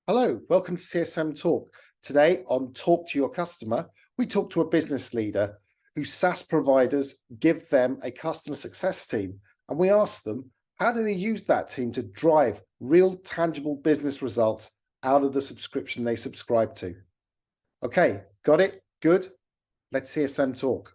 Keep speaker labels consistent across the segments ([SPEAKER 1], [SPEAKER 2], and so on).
[SPEAKER 1] Hello, welcome to CSM Talk. Today on Talk to Your Customer, we talk to a business leader whose SaaS providers give them a customer success team. And we ask them, how do they use that team to drive real tangible business results out of the subscription they subscribe to? Okay, got it? Good. Let's CSM Talk.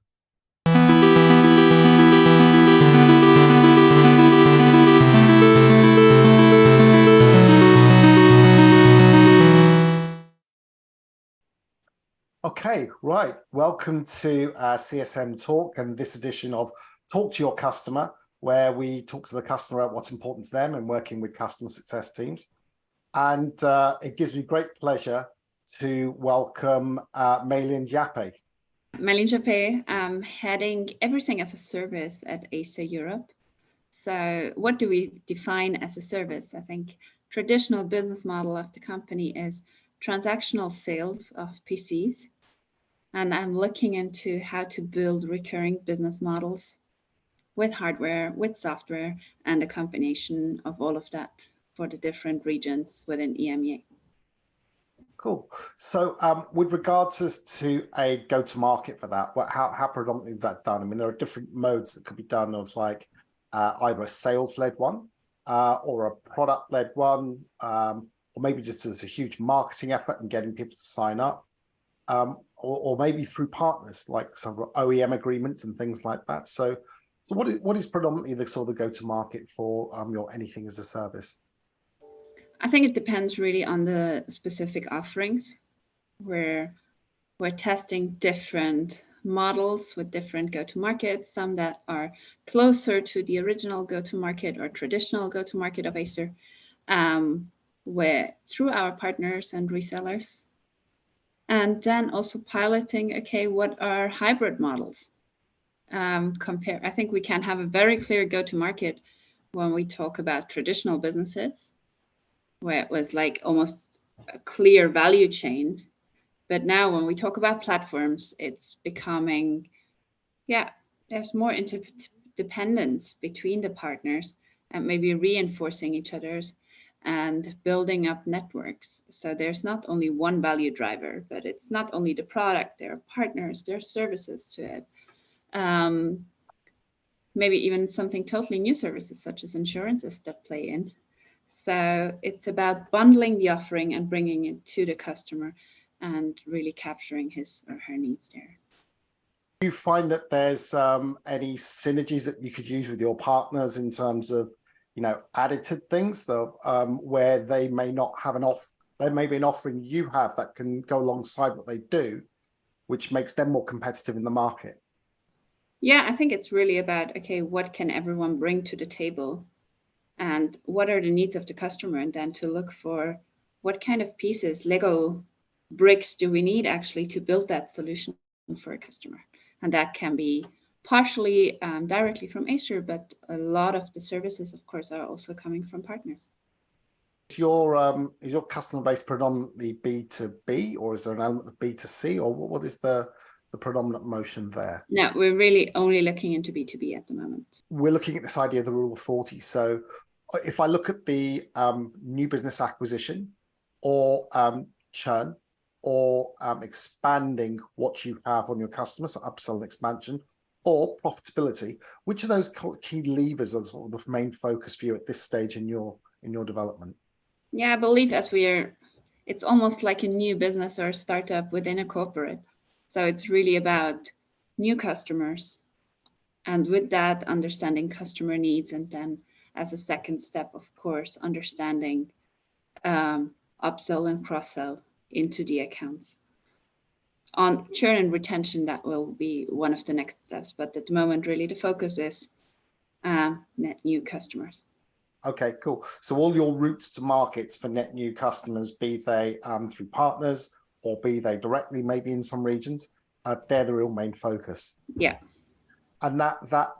[SPEAKER 1] Okay, right. Welcome to CSM Talk and this edition of Talk to Your Customer, where we talk to the customer about what's important to them and working with customer success teams. And it gives me great pleasure to welcome Mailin Jappe.
[SPEAKER 2] Mailin Jappe, I'm heading everything as a service at ACER Europe. So what do we define as a service? I think traditional business model of the company is transactional sales of PCs. And I'm looking into how to build recurring business models with hardware, with software, and a combination of all of that for the different regions within EMEA.
[SPEAKER 1] Cool. So with regards to a go-to-market for that, how predominantly is that done? I mean, there are different modes that could be done of like either a sales-led one or a product-led one, or maybe just as a huge marketing effort and getting people to sign up. Or maybe through partners like some OEM agreements and things like that. So what is predominantly the sort of go-to-market for your anything as a service?
[SPEAKER 2] I think it depends really on the specific offerings, where we're testing different models with different go-to-market, some that are closer to the original go-to-market or traditional go-to-market of ACER, where through our partners and resellers. And then also piloting, okay, what are hybrid models? I think we can have a very clear go-to-market when we talk about traditional businesses, where it was like almost a clear value chain. But now when we talk about platforms, it's becoming, there's more interdependence between the partners and maybe reinforcing each other's and building up networks. So there's not only one value driver, but it's not only the product, there are partners, there are services to it. Maybe even something totally new services such as insurances that play in. So it's about bundling the offering and bringing it to the customer and really capturing his or her needs there.
[SPEAKER 1] Do you find that there's any synergies that you could use with your partners in terms of, additive things, though, where they may not have there may be an offering you have that can go alongside what they do, which makes them more competitive in the market?
[SPEAKER 2] Yeah, I think it's really about, okay, what can everyone bring to the table and what are the needs of the customer? And then to look for what kind of pieces, Lego bricks do we need actually to build that solution for a customer? And that can be partially directly from ACER, but a lot of the services, of course, are also coming from partners.
[SPEAKER 1] Is your customer base predominantly B2B, or is there an element of B2C, or what is the predominant motion there?
[SPEAKER 2] No, we're really only looking into B2B at the moment.
[SPEAKER 1] We're looking at this idea of the rule of 40. So if I look at the new business acquisition or churn or expanding what you have on your customers, so upsell and expansion, or profitability, which of those key levers are sort of the main focus for you at this stage in your development?
[SPEAKER 2] Yeah, I believe it's almost like a new business or a startup within a corporate. So it's really about new customers. And with that, understanding customer needs. And then as a second step, of course, understanding upsell and cross-sell into the accounts. On churn and retention, that will be one of the next steps. But at the moment, really, the focus is net new customers.
[SPEAKER 1] Okay, cool. So all your routes to markets for net new customers, be they through partners or be they directly, maybe in some regions, they're the real main focus.
[SPEAKER 2] Yeah.
[SPEAKER 1] And that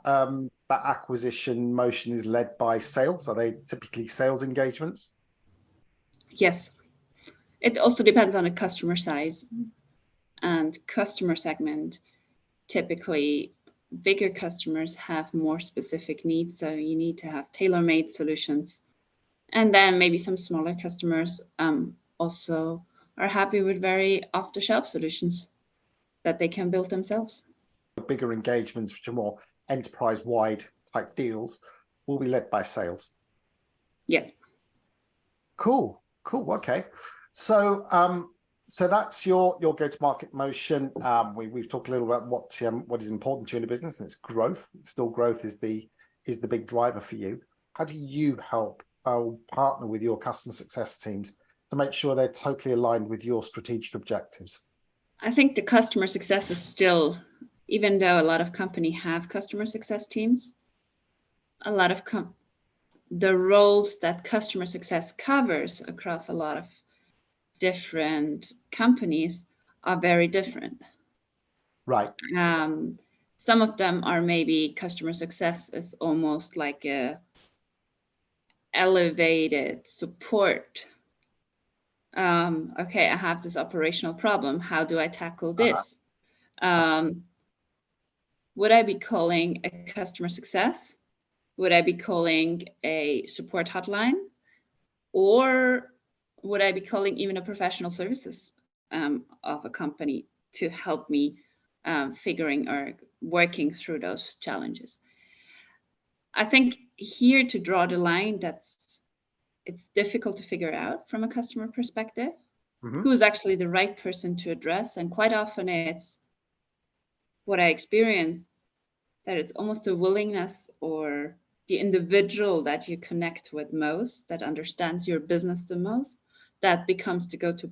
[SPEAKER 1] acquisition motion is led by sales. Are they typically sales engagements?
[SPEAKER 2] Yes. It also depends on the customer size and customer segment. Typically, bigger customers have more specific needs, so you need to have tailor-made solutions. And then maybe some smaller customers also are happy with very off-the-shelf solutions that they can build themselves.
[SPEAKER 1] Bigger engagements, which are more enterprise-wide type deals, will be led by sales.
[SPEAKER 2] Yes.
[SPEAKER 1] Cool. Okay. So so that's your go-to-market motion. We've talked a little about what is important to you in the business, and it's growth. Still, growth is the big driver for you. How do you help partner with your customer success teams to make sure they're totally aligned with your strategic objectives?
[SPEAKER 2] I think the customer success is still, even though a lot of companies have customer success teams, a lot of the roles that customer success covers across a lot of different companies are very different.
[SPEAKER 1] Right.
[SPEAKER 2] Some of them are maybe customer success is almost like a elevated support. Okay, I have this operational problem. How do I tackle this? Would I be calling a customer success? Would I be calling a support hotline? Or would I be calling even a professional services of a company to help me figuring or working through those challenges? I think here to draw the line, it's difficult to figure out from a customer perspective, who's actually the right person to address. And quite often it's what I experience, that it's almost a willingness or the individual that you connect with most, that understands your business the most, that becomes the go-to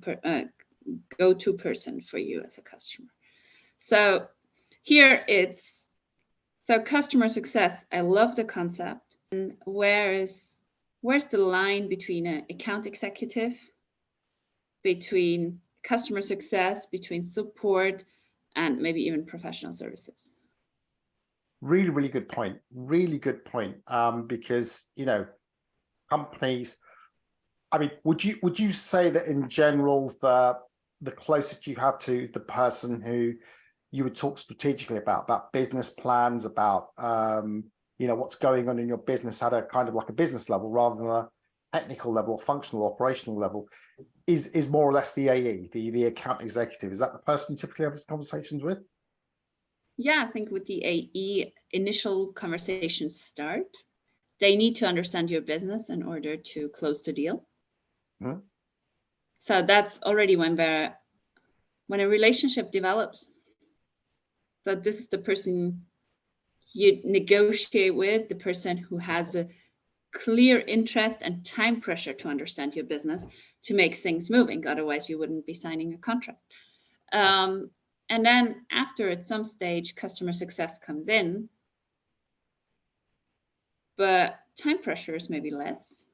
[SPEAKER 2] person for you as a customer. So here so customer success, I love the concept. And where's the line between an account executive, between customer success, between support, and maybe even professional services?
[SPEAKER 1] Really good point. Really good point. Because companies, I mean, would you say that in general the closest you have to the person who you would talk strategically about business plans, about what's going on in your business at a kind of like a business level rather than a technical level or functional operational level, is more or less the AE, the account executive? Is that the person you typically have these conversations with?
[SPEAKER 2] Yeah, I think with the AE, initial conversations start. They need to understand your business in order to close the deal. So that's already when a relationship develops. So this is the person you negotiate with, the person who has a clear interest and time pressure to understand your business to make things moving. Otherwise, you wouldn't be signing a contract. And then after, at some stage, customer success comes in, but time pressure is maybe less.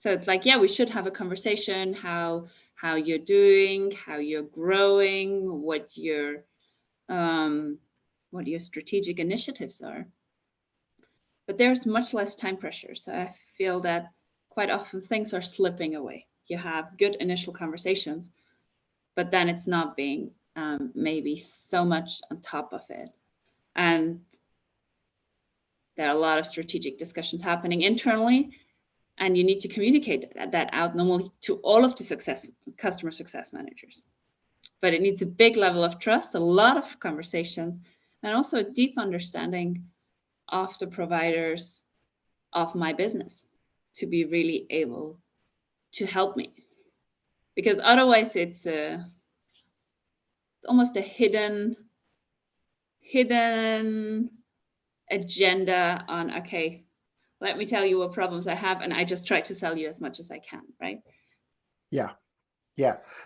[SPEAKER 2] So it's like, yeah, we should have a conversation, how you're doing, how you're growing, what your strategic initiatives are. But there's much less time pressure. So I feel that quite often things are slipping away. You have good initial conversations, but then it's not being maybe so much on top of it. And there are a lot of strategic discussions happening internally, and you need to communicate that out normally to all of the customer success managers. But it needs a big level of trust, a lot of conversations, and also a deep understanding of the providers of my business to be really able to help me. Because otherwise it's almost a hidden agenda on, okay, let me tell you what problems I have, and I just try to sell you as much as I can, right?
[SPEAKER 1] Yeah.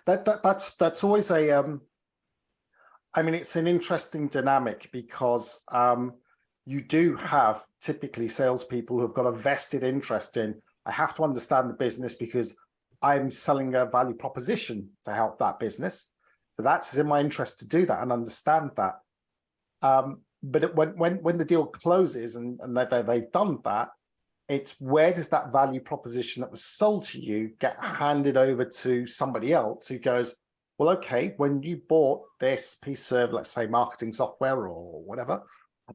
[SPEAKER 1] That's always a I mean, it's an interesting dynamic because you do have typically salespeople who've got a vested interest in, I have to understand the business because I'm selling a value proposition to help that business. So that's in my interest to do that and understand that. But when the deal closes and they've done that, it's where does that value proposition that was sold to you get handed over to somebody else who goes, well, okay, when you bought this piece of, let's say, marketing software or whatever,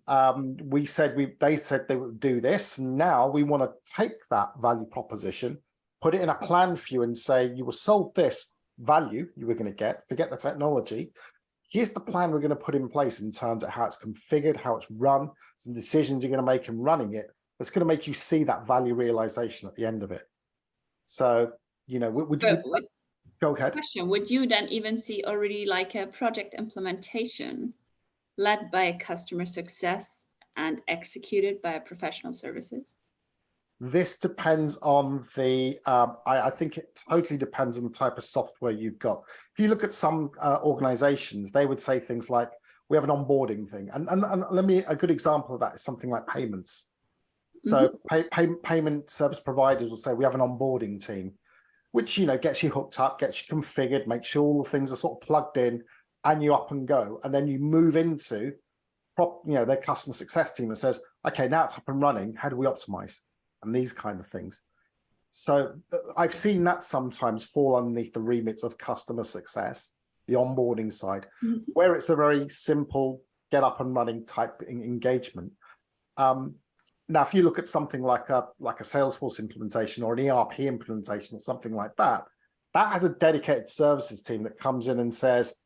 [SPEAKER 1] they said they would do this. And now we want to take that value proposition, put it in a plan for you and say, you were sold this value you were going to get, forget the technology. Here's the plan we're going to put in place in terms of how it's configured, how it's run, some decisions you're going to make in running it. That's going to make you see that value realization at the end of it. So, you know, go ahead.
[SPEAKER 2] Question, would you then even see already like a project implementation led by a customer success and executed by a professional services?
[SPEAKER 1] This depends on the, I think it totally depends on the type of software you've got. If you look at some organizations, they would say things like, we have an onboarding thing. And a good example of that is something like payments. So payment service providers will say, we have an onboarding team, which, you know, gets you hooked up, gets you configured, makes sure all the things are sort of plugged in and you up and go. And then you move into, their customer success team that says, okay, now it's up and running. How do we optimize? And these kind of things. So I've seen that sometimes fall underneath the remit of customer success, the onboarding side, where it's a very simple get up and running type engagement. Now, if you look at something like a Salesforce implementation or an ERP implementation or something like that, that has a dedicated services team that comes in and says,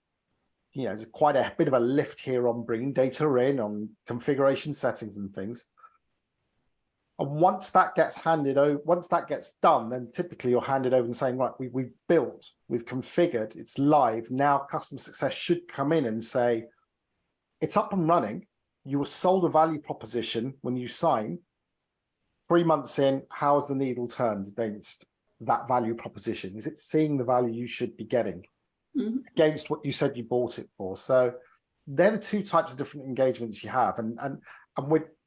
[SPEAKER 1] you know, there's quite a bit of a lift here on bringing data in, on configuration settings and things. And once that gets handed over, once that gets done, then typically you're handed over and saying, right, we've built, we've configured, it's live. Now customer success should come in and say, it's up and running. You were sold a value proposition when you signed. 3 months in, how's the needle turned against that value proposition? Is it seeing the value you should be getting against what you said you bought it for? So they're the two types of different engagements you have. And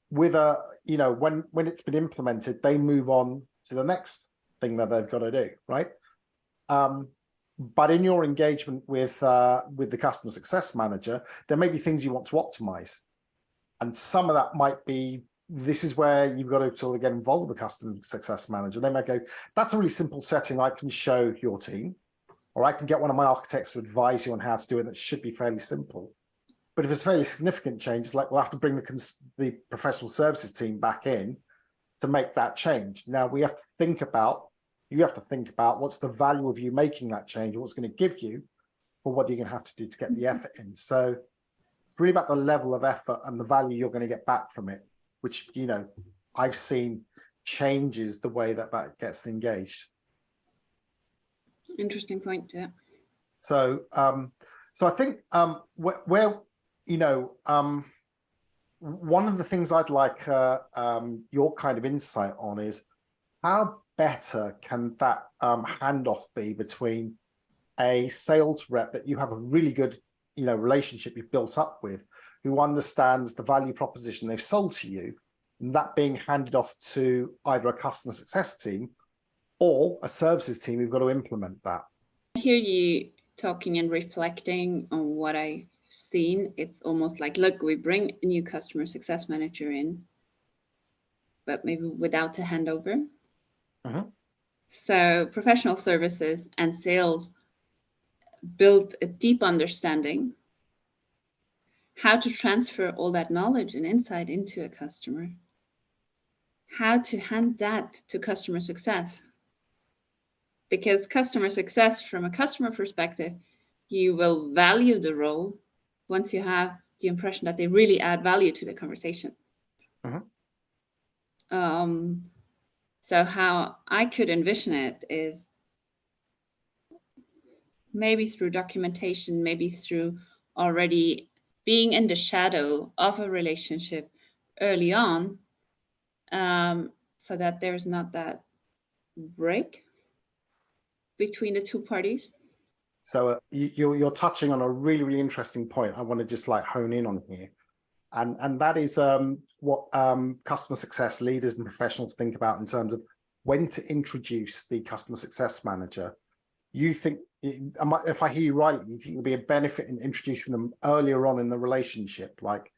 [SPEAKER 1] with a, you know, when it's been implemented, they move on to the next thing that they've got to do, right? But in your engagement with the customer success manager, there may be things you want to optimize. And some of that might be, this is where you've got to sort of get involved with the customer success manager. They might go, that's a really simple setting I can show your team, or I can get one of my architects to advise you on how to do it. That should be fairly simple. But if it's a fairly significant change, it's like we'll have to bring the professional services team back in to make that change. Now you have to think about what's the value of you making that change, what's going to give you, or what you're going to have to do to get the effort in. So it's really about the level of effort and the value you're going to get back from it, which, you know, I've seen changes the way that gets engaged.
[SPEAKER 2] Interesting point, yeah.
[SPEAKER 1] So I think where you know, one of the things I'd like your kind of insight on is how better can that handoff be between a sales rep that you have a really good, you know, relationship you've built up with, who understands the value proposition they've sold to you, and that being handed off to either a customer success team or a services team who've got to implement that.
[SPEAKER 2] I hear you talking and reflecting on what I've seen. It's almost like, look, we bring a new customer success manager in, but maybe without a handover. So professional services and sales build a deep understanding how to transfer all that knowledge and insight into a customer, how to hand that to customer success. Because customer success, from a customer perspective, you will value the role once you have the impression that they really add value to the conversation. So how I could envision it is maybe through documentation, maybe through already being in the shadow of a relationship early on, so that there's not that break between the two parties.
[SPEAKER 1] So you're touching on a really, really interesting point I want to just like hone in on here. And that is what customer success leaders and professionals think about in terms of when to introduce the customer success manager. You think, if I hear you right, you think there'll be a benefit in introducing them earlier on in the relationship, like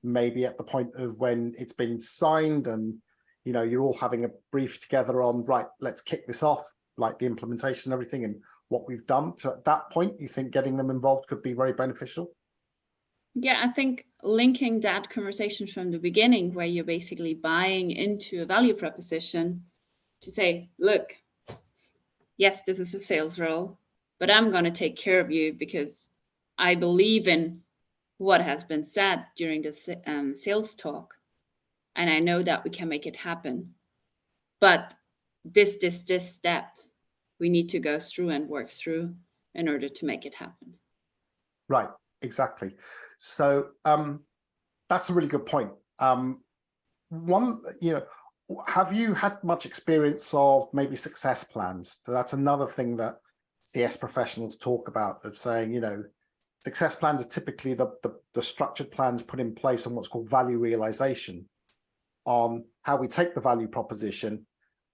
[SPEAKER 1] maybe at the point of when it's been signed and, you know, you're all having a brief together on, right, let's kick this off, like the implementation and everything and what we've done. So at that point, you think getting them involved could be very beneficial?
[SPEAKER 2] Yeah, I think linking that conversation from the beginning, where you're basically buying into a value proposition to say, look, yes, this is a sales role, but I'm going to take care of you because I believe in what has been said during the sales talk. And I know that we can make it happen. But this step we need to go through and work through in order to make it happen.
[SPEAKER 1] Right, exactly. So that's a really good point. One, have you had much experience of maybe success plans? So that's another thing that CS professionals talk about, of saying, success plans are typically the structured plans put in place on what's called value realization, on how we take the value proposition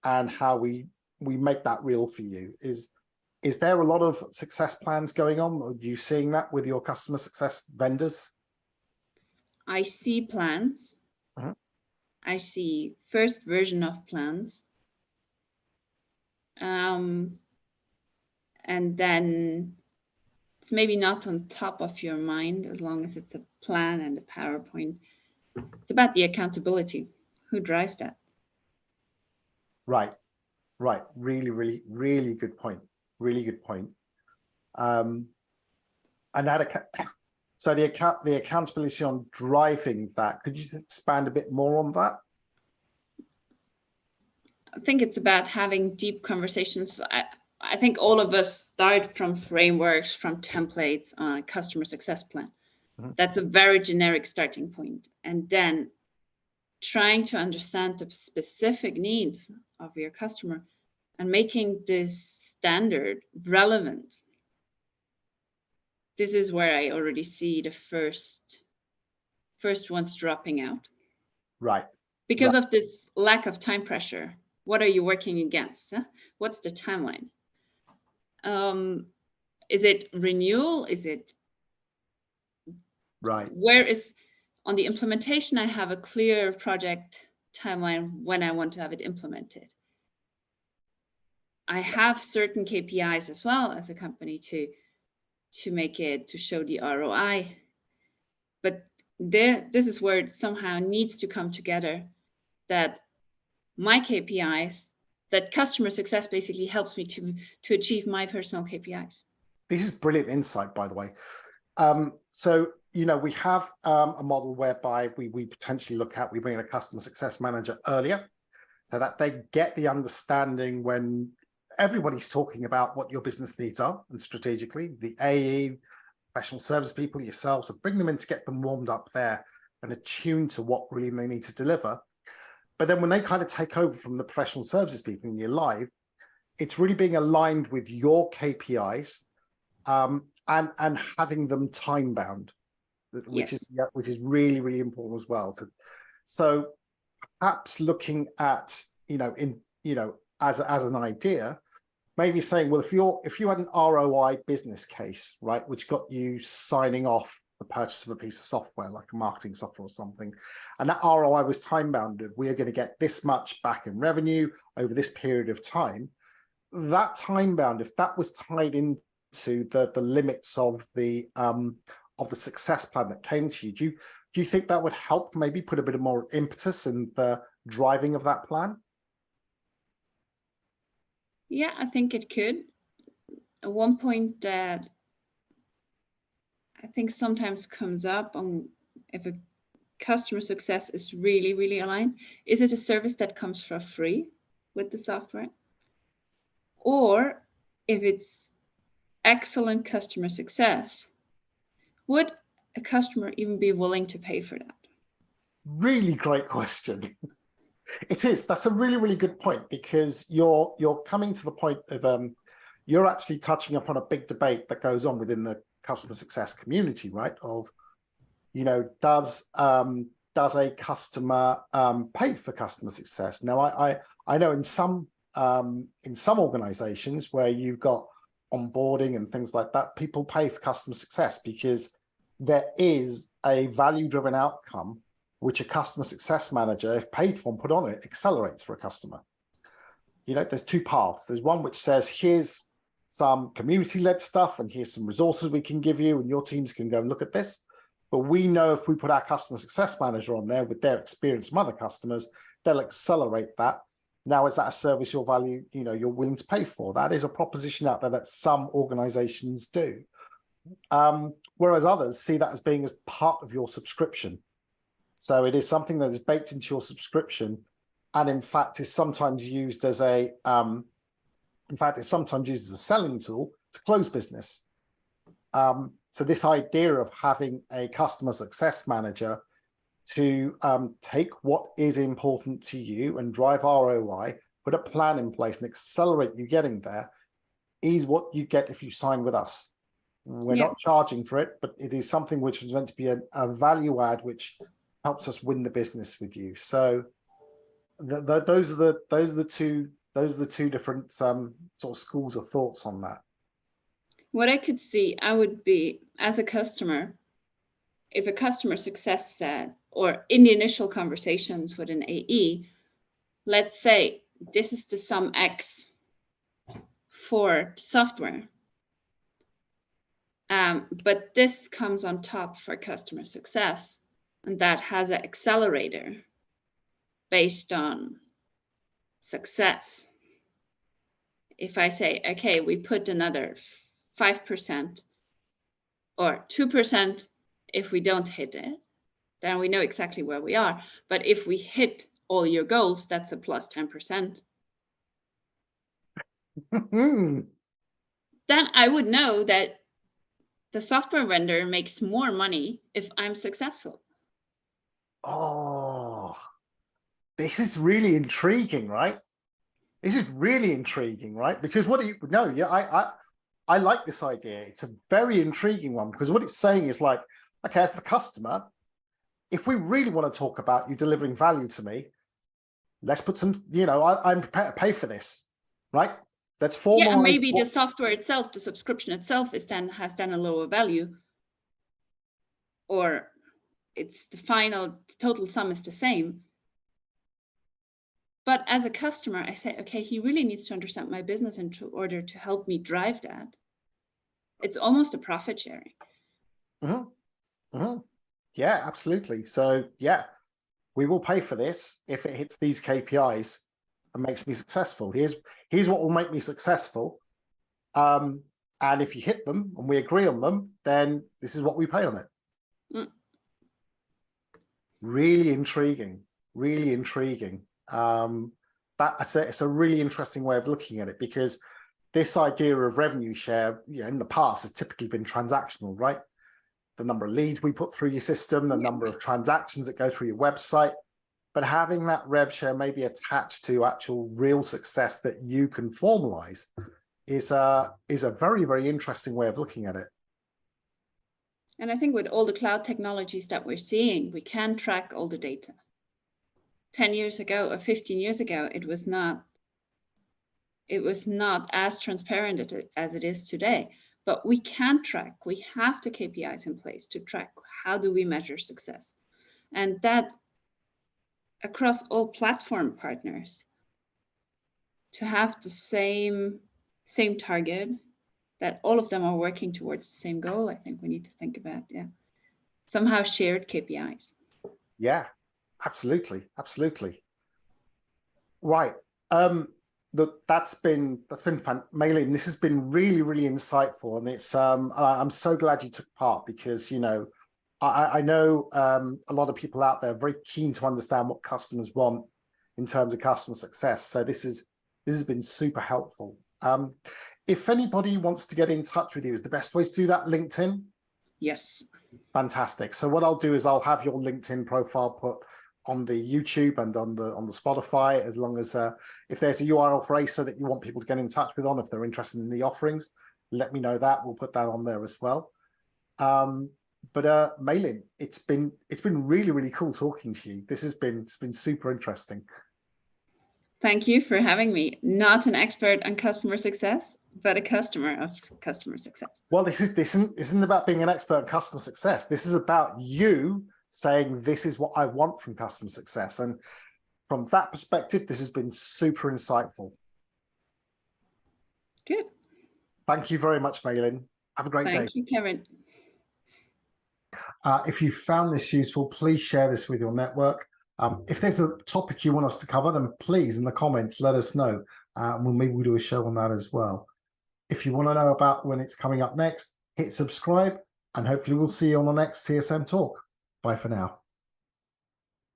[SPEAKER 1] and how we make that real for you. Is there a lot of success plans going on? Are you seeing that with your customer success vendors?
[SPEAKER 2] I see plans. I see first version of plans. And then it's maybe not on top of your mind as long as it's a plan and a PowerPoint. It's about the accountability. Who drives that?
[SPEAKER 1] Right. Really, really, really good point. Really good point. And that so the accountability on driving that, could you expand a bit more on that?
[SPEAKER 2] I think it's about having deep conversations. I think all of us start from frameworks, from templates on a customer success plan. That's a very generic starting point. And then trying to understand the specific needs of your customer and making this standard relevant. This is where I already see the first ones dropping out.
[SPEAKER 1] Right.
[SPEAKER 2] Because of this lack of time pressure. What are you working against? Huh? What's the timeline? Is it renewal? Is it
[SPEAKER 1] right?
[SPEAKER 2] Where is on the implementation? I have a clear project timeline when I want to have it implemented. I have certain KPIs as well as a company to show the ROI. But this is where it somehow needs to come together, that my KPIs, that customer success basically helps me to achieve my personal KPIs.
[SPEAKER 1] This is brilliant insight, by the way. So, we have a model whereby we potentially we bring in a customer success manager earlier so that they get the understanding when everybody's talking about what your business needs are, and strategically, the AE, professional service people, yourselves, so bring them in to get them warmed up there and attuned to what really they need to deliver. But then when they kind of take over from the professional services people in your live, it's really being aligned with your KPIs and having them time bound, which is really, really important as well. So perhaps looking at, as an idea, maybe saying, well, if you had an ROI business case, right, which got you signing off the purchase of a piece of software, like a marketing software or something, and that ROI was time bounded, we are going to get this much back in revenue over this period of time. That time bound, if that was tied into the limits of the success plan that came to you, do you think that would help maybe put a bit of more impetus in the driving of that plan?
[SPEAKER 2] Yeah, I think it could. At one point that I think sometimes comes up on if a customer success is really, really aligned, is it a service that comes for free with the software? Or if it's excellent customer success, would a customer even be willing to pay for that?
[SPEAKER 1] Really great question. It is. That's a really, really good point, because you're coming to the point of you're actually touching upon a big debate that goes on within the customer success community, right? Of, does a customer pay for customer success? Now, I know in some organizations where you've got onboarding and things like that, people pay for customer success because there is a value-driven outcome which a customer success manager, if paid for and put on it, accelerates for a customer. There's two paths. There's one which says, here's some community-led stuff, and here's some resources we can give you, and your teams can go and look at this. But we know if we put our customer success manager on there with their experience from other customers, they'll accelerate that. Now, is that a service you're willing to pay for? That is a proposition out there that some organizations do. Whereas others see that as being as part of your subscription. So it is something that is baked into your subscription, and in fact is sometimes used as a selling tool to close business. So this idea of having a customer success manager to take what is important to you and drive ROI, put a plan in place and accelerate you getting there, is what you get if you sign with us. We're not charging for it, but it is something which is meant to be a value add, which helps us win the business with you. So those are the two different sort of schools of thoughts on that.
[SPEAKER 2] What I could see, I would be, as a customer, if a customer success said, or in the initial conversations with an AE, let's say this is the sum X for software, but this comes on top for customer success, and that has an accelerator based on success. If I say, okay, we put another 5% or 2% if we don't hit it, then we know exactly where we are. But if we hit all your goals, that's a plus 10%. Then I would know that the software vendor makes more money if I'm successful.
[SPEAKER 1] Oh, this is really intriguing, right? This is really intriguing, right? Because I like this idea. It's a very intriguing one, because what it's saying is like, okay, as the customer, if we really want to talk about you delivering value to me, let's put some, I'm prepared to pay for this, right? Let's formalize.
[SPEAKER 2] Yeah, and maybe the software itself, the subscription itself has then a lower value, or it's the total sum is the same. But as a customer, I say, okay, he really needs to understand my business in order to help me drive that. It's almost a profit sharing.
[SPEAKER 1] Yeah, absolutely. So yeah, we will pay for this if it hits these KPIs and makes me successful. Here's what will make me successful. And if you hit them and we agree on them, then this is what we pay on it. Really intriguing, really intriguing. It's a really interesting way of looking at it, because this idea of revenue share, in the past has typically been transactional, right? The number of leads we put through your system, the number of transactions that go through your website, but having that rev share maybe attached to actual real success that you can formalize is a very, very interesting way of looking at it.
[SPEAKER 2] And I think with all the cloud technologies that we're seeing, we can track all the data. 10 years ago or 15 years ago, it was not as transparent as it is today. But we can track, we have the KPIs in place to track how do we measure success. And that across all platform partners, to have the same target, that all of them are working towards the same goal, I think we need to think about, somehow shared KPIs. Yeah,
[SPEAKER 1] absolutely. Absolutely. Right. That's been fun. Mailin, this has been really, really insightful, and it's I'm so glad you took part, because I know a lot of people out there are very keen to understand what customers want in terms of customer success. So this has been super helpful. If anybody wants to get in touch with you, is the best way to do that LinkedIn?
[SPEAKER 2] Yes.
[SPEAKER 1] Fantastic. So what I'll do is I'll have your LinkedIn profile put on the YouTube and on the Spotify, as long as if there's a URL for ACER that you want people to get in touch with if they're interested in the offerings, let me know that. We'll put that on there as well. But Mailin, it's been really, really cool talking to you. It's been super interesting.
[SPEAKER 2] Thank you for having me. Not an expert on customer success, but a customer of customer success.
[SPEAKER 1] Well, this isn't about being an expert in customer success. This is about you saying, this is what I want from customer success. And from that perspective, this has been super insightful.
[SPEAKER 2] Good.
[SPEAKER 1] Thank you very much, Mailin. Have a great day.
[SPEAKER 2] Thank you, Kevin.
[SPEAKER 1] If you found this useful, please share this with your network. If there's a topic you want us to cover, then please in the comments let us know. Maybe we'll do a show on that as well. If you want to know about when it's coming up next, hit subscribe, and hopefully we'll see you on the next CSM talk. Bye for now.